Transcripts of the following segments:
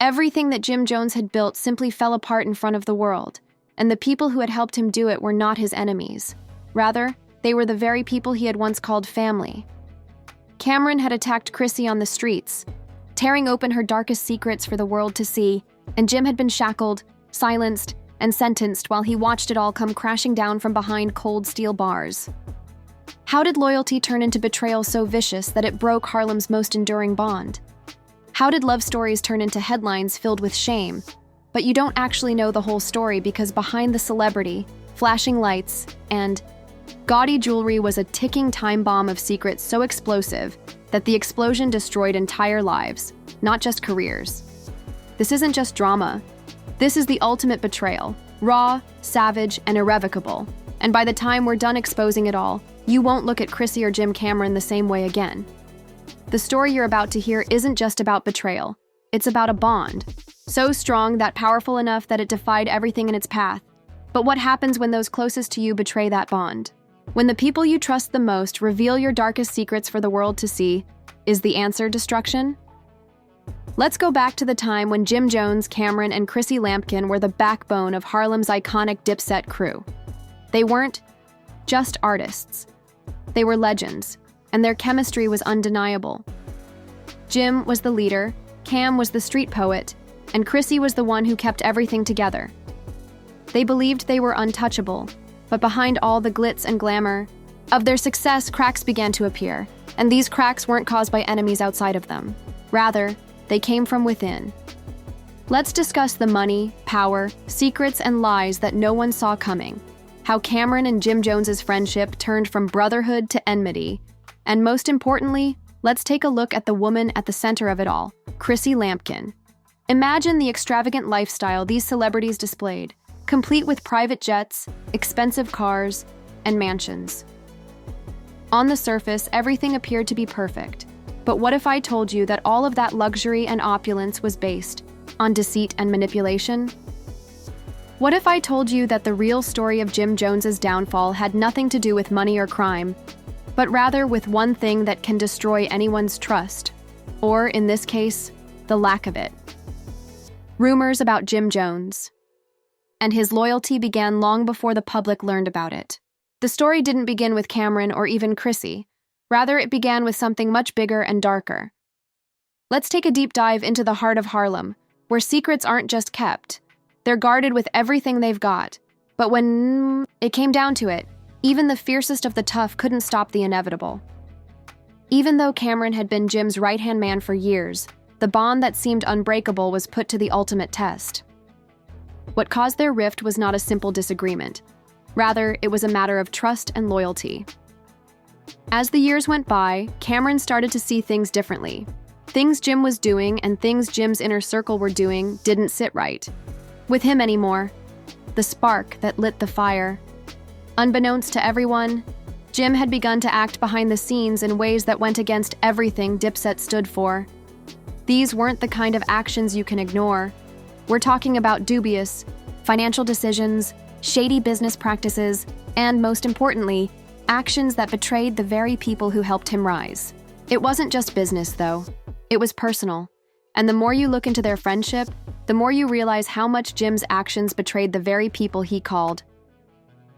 Everything that Jim Jones had built simply fell apart in front of the world, and the people who had helped him do it were not his enemies. Rather, they were the very people he had once called family. Cameron had attacked Chrissy on the streets, tearing open her darkest secrets for the world to see, and Jim had been shackled, silenced, and sentenced while he watched it all come crashing down from behind cold steel bars. How did loyalty turn into betrayal so vicious that it broke Harlem's most enduring bond? How did love stories turn into headlines filled with shame? But you don't actually know the whole story because behind the celebrity, flashing lights, and gaudy jewelry was a ticking time bomb of secrets so explosive that the explosion destroyed entire lives, not just careers. This isn't just drama. This is the ultimate betrayal, raw, savage, and irrevocable. And by the time we're done exposing it all, you won't look at Chrissy or Jim Cameron the same way again. The story you're about to hear isn't just about betrayal. It's about a bond, so strong that powerful enough that it defied everything in its path. But what happens when those closest to you betray that bond? When the people you trust the most reveal your darkest secrets for the world to see, is the answer destruction? Let's go back to the time when Jim Jones, Cameron, and Chrissy Lampkin were the backbone of Harlem's iconic Dipset crew. They weren't just artists. They were legends, and their chemistry was undeniable. Jim was the leader, Cam was the street poet, and Chrissy was the one who kept everything together. They believed they were untouchable, but behind all the glitz and glamour of their success, cracks began to appear, and these cracks weren't caused by enemies outside of them. Rather, they came from within. Let's discuss the money, power, secrets, and lies that no one saw coming. How Cameron and Jim Jones's friendship turned from brotherhood to enmity. And most importantly, let's take a look at the woman at the center of it all, Chrissy Lampkin. Imagine the extravagant lifestyle these celebrities displayed, complete with private jets, expensive cars, and mansions. On the surface, everything appeared to be perfect. But what if I told you that all of that luxury and opulence was based on deceit and manipulation? What if I told you that the real story of Jim Jones's downfall had nothing to do with money or crime, but rather with one thing that can destroy anyone's trust, or, in this case, the lack of it? Rumors about Jim Jones. And his loyalty began long before the public learned about it. The story didn't begin with Cameron or even Chrissy. Rather, it began with something much bigger and darker. Let's take a deep dive into the heart of Harlem, where secrets aren't just kept. They're guarded with everything they've got. But when it came down to it, even the fiercest of the tough couldn't stop the inevitable. Even though Cameron had been Jim's right-hand man for years, the bond that seemed unbreakable was put to the ultimate test. What caused their rift was not a simple disagreement. Rather, it was a matter of trust and loyalty. As the years went by, Cameron started to see things differently. Things Jim was doing and things Jim's inner circle were doing didn't sit right with him anymore. The spark that lit the fire. Unbeknownst to everyone, Jim had begun to act behind the scenes in ways that went against everything Dipset stood for. These weren't the kind of actions you can ignore. We're talking about dubious financial decisions, shady business practices, and most importantly, actions that betrayed the very people who helped him rise. It wasn't just business, though. It was personal. And the more you look into their friendship, the more you realize how much Jim's actions betrayed the very people he called.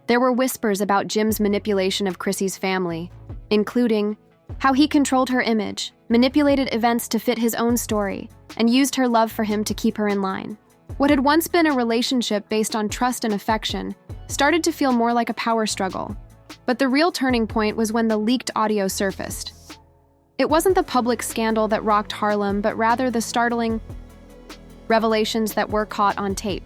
There were whispers about Jim's manipulation of Chrissy's family, including how he controlled her image, manipulated events to fit his own story, and used her love for him to keep her in line. What had once been a relationship based on trust and affection started to feel more like a power struggle. But the real turning point was when the leaked audio surfaced. It wasn't the public scandal that rocked Harlem, but rather the startling revelations that were caught on tape.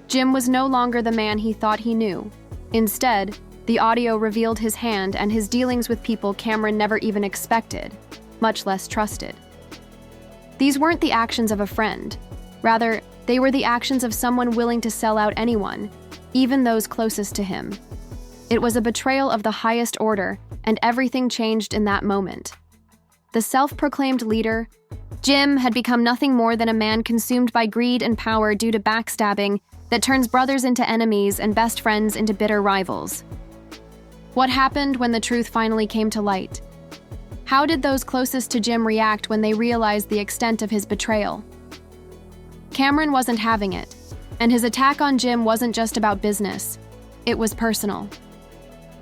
Jim was no longer the man he thought he knew. Instead, the audio revealed his hand and his dealings with people Cameron never even expected, much less trusted. These weren't the actions of a friend. Rather, they were the actions of someone willing to sell out anyone, even those closest to him. It was a betrayal of the highest order, and everything changed in that moment. The self-proclaimed leader, Jim, had become nothing more than a man consumed by greed and power due to backstabbing that turns brothers into enemies and best friends into bitter rivals. What happened when the truth finally came to light? How did those closest to Jim react when they realized the extent of his betrayal? Cameron wasn't having it, and his attack on Jim wasn't just about business. It was personal.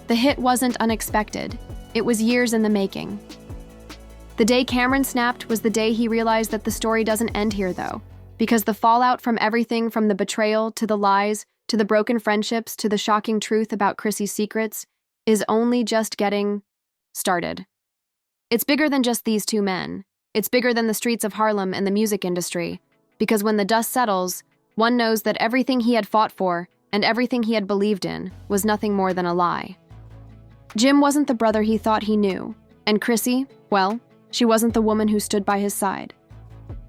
The hit wasn't unexpected. It was years in the making. The day Cameron snapped was the day he realized that the story doesn't end here, though, because the fallout from everything from the betrayal to the lies to the broken friendships to the shocking truth about Chrissy's secrets is only just getting started. It's bigger than just these two men. It's bigger than the streets of Harlem and the music industry, because when the dust settles, one knows that everything he had fought for and everything he had believed in was nothing more than a lie. Jim wasn't the brother he thought he knew, and Chrissy, well, she wasn't the woman who stood by his side.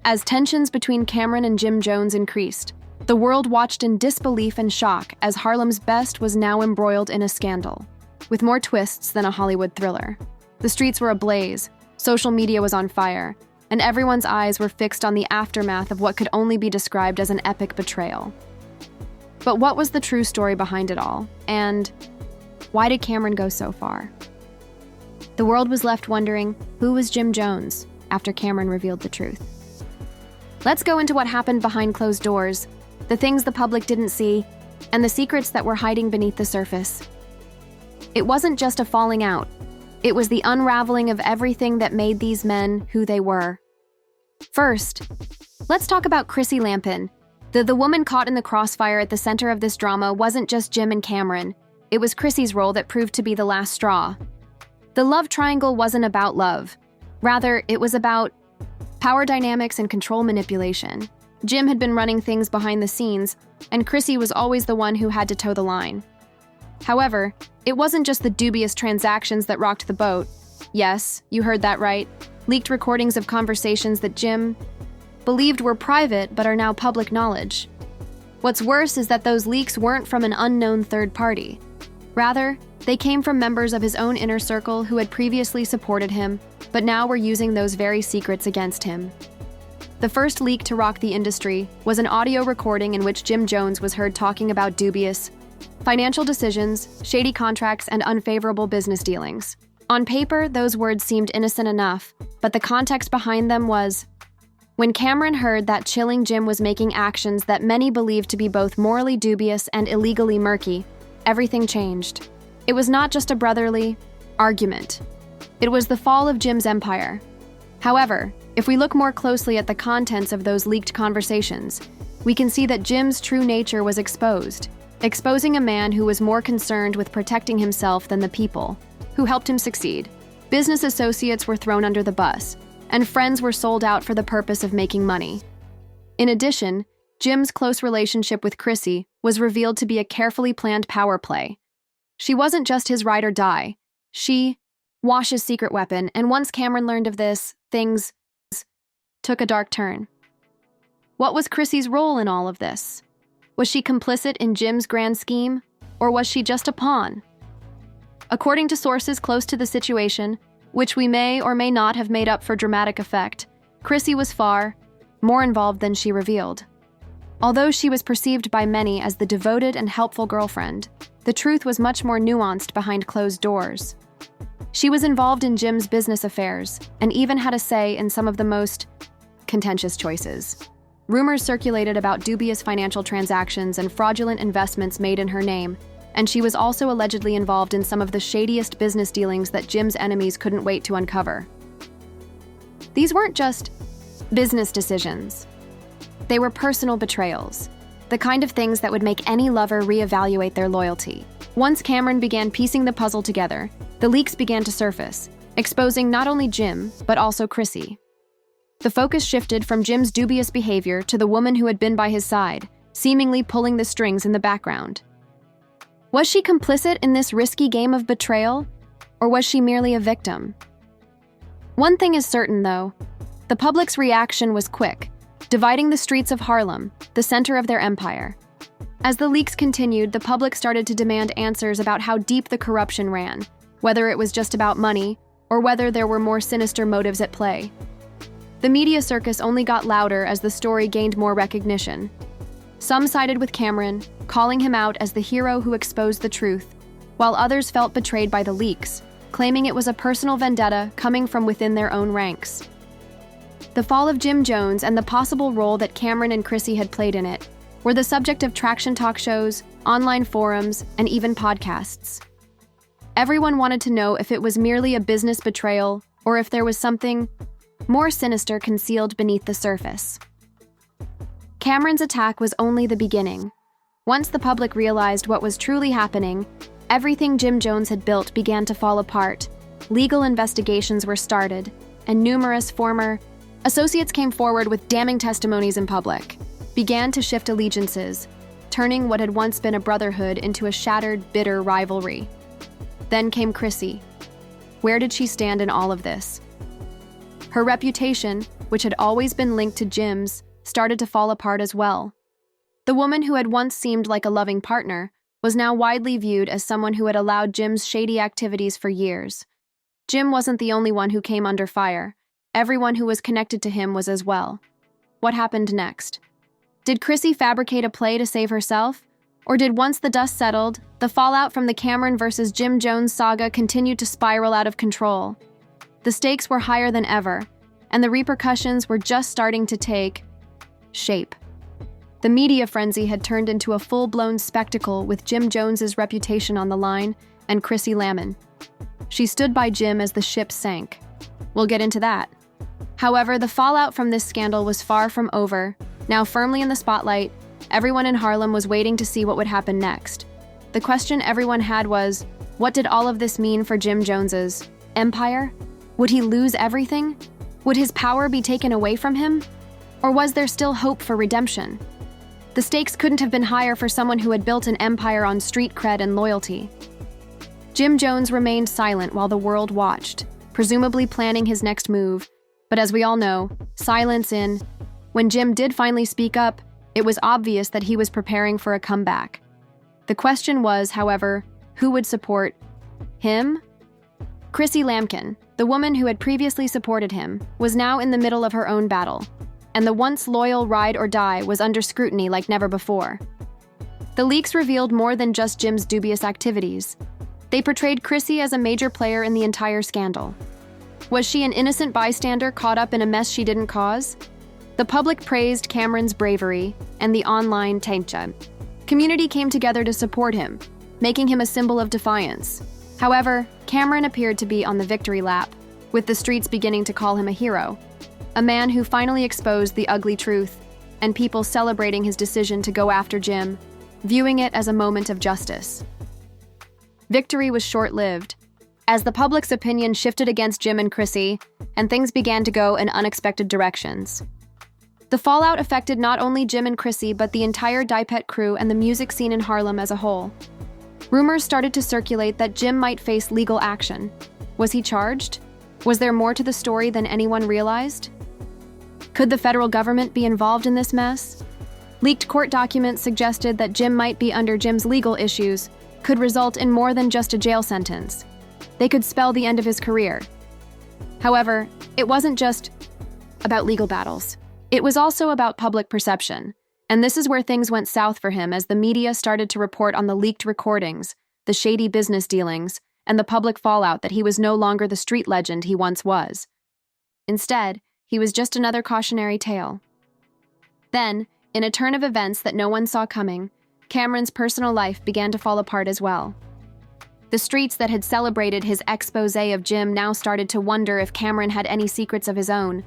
As tensions between Cameron and Jim Jones increased, the world watched in disbelief and shock as Harlem's best was now embroiled in a scandal, with more twists than a Hollywood thriller. The streets were ablaze, social media was on fire, and everyone's eyes were fixed on the aftermath of what could only be described as an epic betrayal. But what was the true story behind it all, and why did Cameron go so far? The world was left wondering, who was Jim Jones after Cameron revealed the truth? Let's go into what happened behind closed doors, the things the public didn't see, and the secrets that were hiding beneath the surface. It wasn't just a falling out. It was the unraveling of everything that made these men who they were. First, let's talk about Chrissy Lampin. The woman caught in the crossfire at the center of this drama wasn't just Jim and Cameron. It was Chrissy's role that proved to be the last straw. The love triangle wasn't about love. Rather, it was about power dynamics and control manipulation. Jim had been running things behind the scenes, and Chrissy was always the one who had to toe the line. However, it wasn't just the dubious transactions that rocked the boat. Yes, you heard that right. Leaked recordings of conversations that Jim believed were private but are now public knowledge. What's worse is that those leaks weren't from an unknown third party. Rather, they came from members of his own inner circle who had previously supported him, but now were using those very secrets against him. The first leak to rock the industry was an audio recording in which Jim Jones was heard talking about dubious financial decisions, shady contracts, and unfavorable business dealings. On paper, those words seemed innocent enough, but the context behind them was, when Cameron heard that chilling Jim was making actions that many believed to be both morally dubious and illegally murky, everything changed. It was not just a brotherly argument. It was the fall of Jim's empire. However, if we look more closely at the contents of those leaked conversations, we can see that Jim's true nature was exposed, exposing a man who was more concerned with protecting himself than the people who helped him succeed. Business associates were thrown under the bus, and friends were sold out for the purpose of making money. In addition, Jim's close relationship with Chrissy was revealed to be a carefully planned power play. She wasn't just his ride or die. She was his secret weapon, and once Cameron learned of this, things took a dark turn. What was Chrissy's role in all of this? Was she complicit in Jim's grand scheme, or was she just a pawn? According to sources close to the situation, which we may or may not have made up for dramatic effect, Chrissy was far more involved than she revealed. Although she was perceived by many as the devoted and helpful girlfriend, the truth was much more nuanced behind closed doors. She was involved in Jim's business affairs and even had a say in some of the most contentious choices. Rumors circulated about dubious financial transactions and fraudulent investments made in her name, and she was also allegedly involved in some of the shadiest business dealings that Jim's enemies couldn't wait to uncover. These weren't just business decisions. They were personal betrayals, the kind of things that would make any lover reevaluate their loyalty. Once Cameron began piecing the puzzle together, the leaks began to surface, exposing not only Jim, but also Chrissy. The focus shifted from Jim's dubious behavior to the woman who had been by his side, seemingly pulling the strings in the background. Was she complicit in this risky game of betrayal, or was she merely a victim? One thing is certain, though. The public's reaction was quick, dividing the streets of Harlem, the center of their empire. As the leaks continued, the public started to demand answers about how deep the corruption ran, whether it was just about money, or whether there were more sinister motives at play. The media circus only got louder as the story gained more recognition. Some sided with Cameron, calling him out as the hero who exposed the truth, while others felt betrayed by the leaks, claiming it was a personal vendetta coming from within their own ranks. The fall of Jim Jones and the possible role that Cameron and Chrissy had played in it were the subject of traction talk shows, online forums, and even podcasts. Everyone wanted to know if it was merely a business betrayal or if there was something more sinister concealed beneath the surface. Cameron's attack was only the beginning. Once the public realized what was truly happening, everything Jim Jones had built began to fall apart. Legal investigations were started, and numerous former associates came forward with damning testimonies in public, began to shift allegiances, turning what had once been a brotherhood into a shattered, bitter rivalry. Then came Chrissy. Where did she stand in all of this? Her reputation, which had always been linked to Jim's, started to fall apart as well. The woman who had once seemed like a loving partner was now widely viewed as someone who had allowed Jim's shady activities for years. Jim wasn't the only one who came under fire. Everyone who was connected to him was as well. What happened next? Did Chrissy fabricate a play to save herself? Or did once the dust settled, the fallout from the Cameron versus Jim Jones saga continued to spiral out of control? The stakes were higher than ever, and the repercussions were just starting to take shape. The media frenzy had turned into a full-blown spectacle with Jim Jones's reputation on the line and Chrissy Lamon. She stood by Jim as the ship sank. We'll get into that. However, the fallout from this scandal was far from over. Now firmly in the spotlight, everyone in Harlem was waiting to see what would happen next. The question everyone had was, what did all of this mean for Jim Jones's empire? Would he lose everything? Would his power be taken away from him? Or was there still hope for redemption? The stakes couldn't have been higher for someone who had built an empire on street cred and loyalty. Jim Jones remained silent while the world watched, presumably planning his next move. But as we all know, silence in. When Jim did finally speak up, it was obvious that he was preparing for a comeback. The question was, however, who would support him? Chrissy Lamkin, the woman who had previously supported him, was now in the middle of her own battle, and the once loyal ride or die was under scrutiny like never before. The leaks revealed more than just Jim's dubious activities. They portrayed Chrissy as a major player in the entire scandal. Was she an innocent bystander caught up in a mess she didn't cause? The public praised Cameron's bravery, and the online Taincha community came together to support him, making him a symbol of defiance. However, Cameron appeared to be on the victory lap, with the streets beginning to call him a hero, a man who finally exposed the ugly truth, and people celebrating his decision to go after Jim, viewing it as a moment of justice. Victory was short-lived, as the public's opinion shifted against Jim and Chrissy, and things began to go in unexpected directions. The fallout affected not only Jim and Chrissy, but the entire Dipet crew and the music scene in Harlem as a whole. Rumors started to circulate that Jim might face legal action. Was he charged? Was there more to the story than anyone realized? Could the federal government be involved in this mess? Leaked court documents suggested that Jim might be under Jim's legal issues, could result in more than just a jail sentence. They could spell the end of his career. However, it wasn't just about legal battles. It was also about public perception. And this is where things went south for him as the media started to report on the leaked recordings, the shady business dealings, and the public fallout that he was no longer the street legend he once was. Instead, he was just another cautionary tale. Then, in a turn of events that no one saw coming, Cameron's personal life began to fall apart as well. The streets that had celebrated his exposé of Jim now started to wonder if Cameron had any secrets of his own.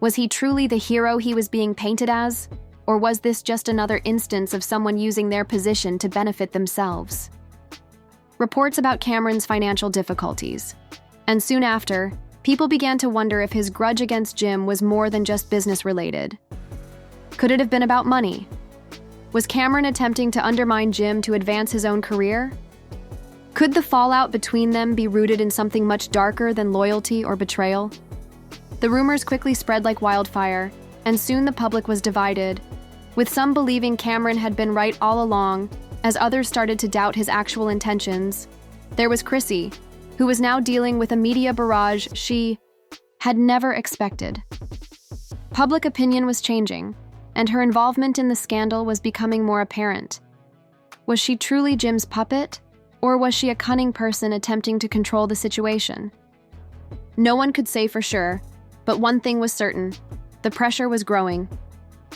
Was he truly the hero he was being painted as? Or was this just another instance of someone using their position to benefit themselves? Reports about Cameron's financial difficulties. And soon after, people began to wonder if his grudge against Jim was more than just business-related. Could it have been about money? Was Cameron attempting to undermine Jim to advance his own career? Could the fallout between them be rooted in something much darker than loyalty or betrayal? The rumors quickly spread like wildfire, and soon the public was divided, with some believing Cameron had been right all along, as others started to doubt his actual intentions. There was Chrissy, who was now dealing with a media barrage she had never expected. Public opinion was changing, and her involvement in the scandal was becoming more apparent. Was she truly Jim's puppet, or was she a cunning person attempting to control the situation? No one could say for sure, But one thing was certain: the pressure was growing.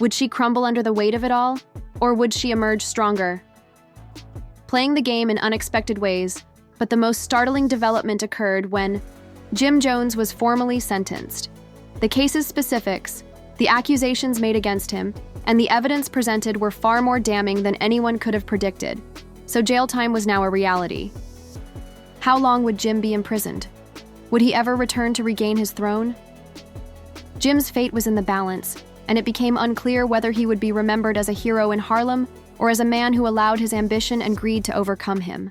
Would she crumble under the weight of it all, or would she emerge stronger? Playing the game in unexpected ways, but the most startling development occurred when Jim Jones was formally sentenced. The case's specifics, the accusations made against him, and the evidence presented were far more damning than anyone could have predicted, so jail time was now a reality. How long would Jim be imprisoned? Would he ever return to regain his throne? Jim's fate was in the balance, and it became unclear whether he would be remembered as a hero in Harlem or as a man who allowed his ambition and greed to overcome him.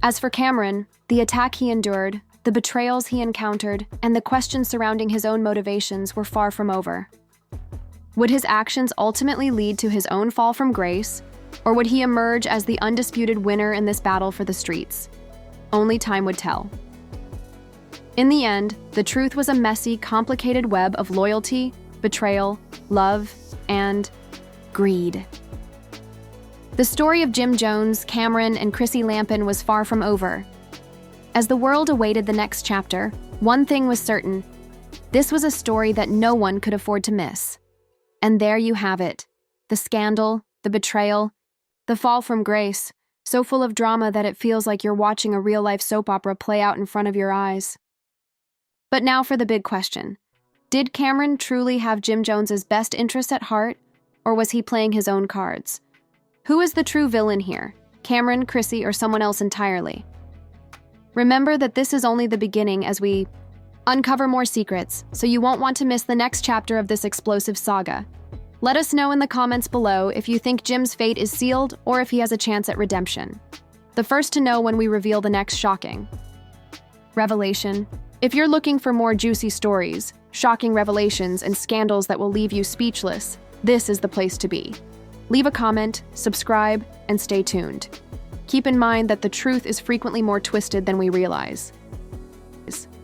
As for Cameron, the attack he endured, the betrayals he encountered, and the questions surrounding his own motivations were far from over. Would his actions ultimately lead to his own fall from grace, or would he emerge as the undisputed winner in this battle for the streets? Only time would tell. In the end, the truth was a messy, complicated web of loyalty, betrayal, love, and greed. The story of Jim Jones, Cameron, and Chrissy Lampin was far from over. As the world awaited the next chapter, one thing was certain: this was a story that no one could afford to miss. And there you have it: the scandal, the betrayal, the fall from grace, so full of drama that it feels like you're watching a real-life soap opera play out in front of your eyes. But now for the big question. Did Cameron truly have Jim Jones's best interest at heart, or was he playing his own cards? Who is the true villain here? Cameron, Chrissy, or someone else entirely? Remember that this is only the beginning as we uncover more secrets, so you won't want to miss the next chapter of this explosive saga. Let us know in the comments below if you think Jim's fate is sealed or if he has a chance at redemption. The first to know when we reveal the next shocking revelation. If you're looking for more juicy stories, shocking revelations, and scandals that will leave you speechless, this is the place to be. Leave a comment, subscribe, and stay tuned. Keep in mind that the truth is frequently more twisted than we realize.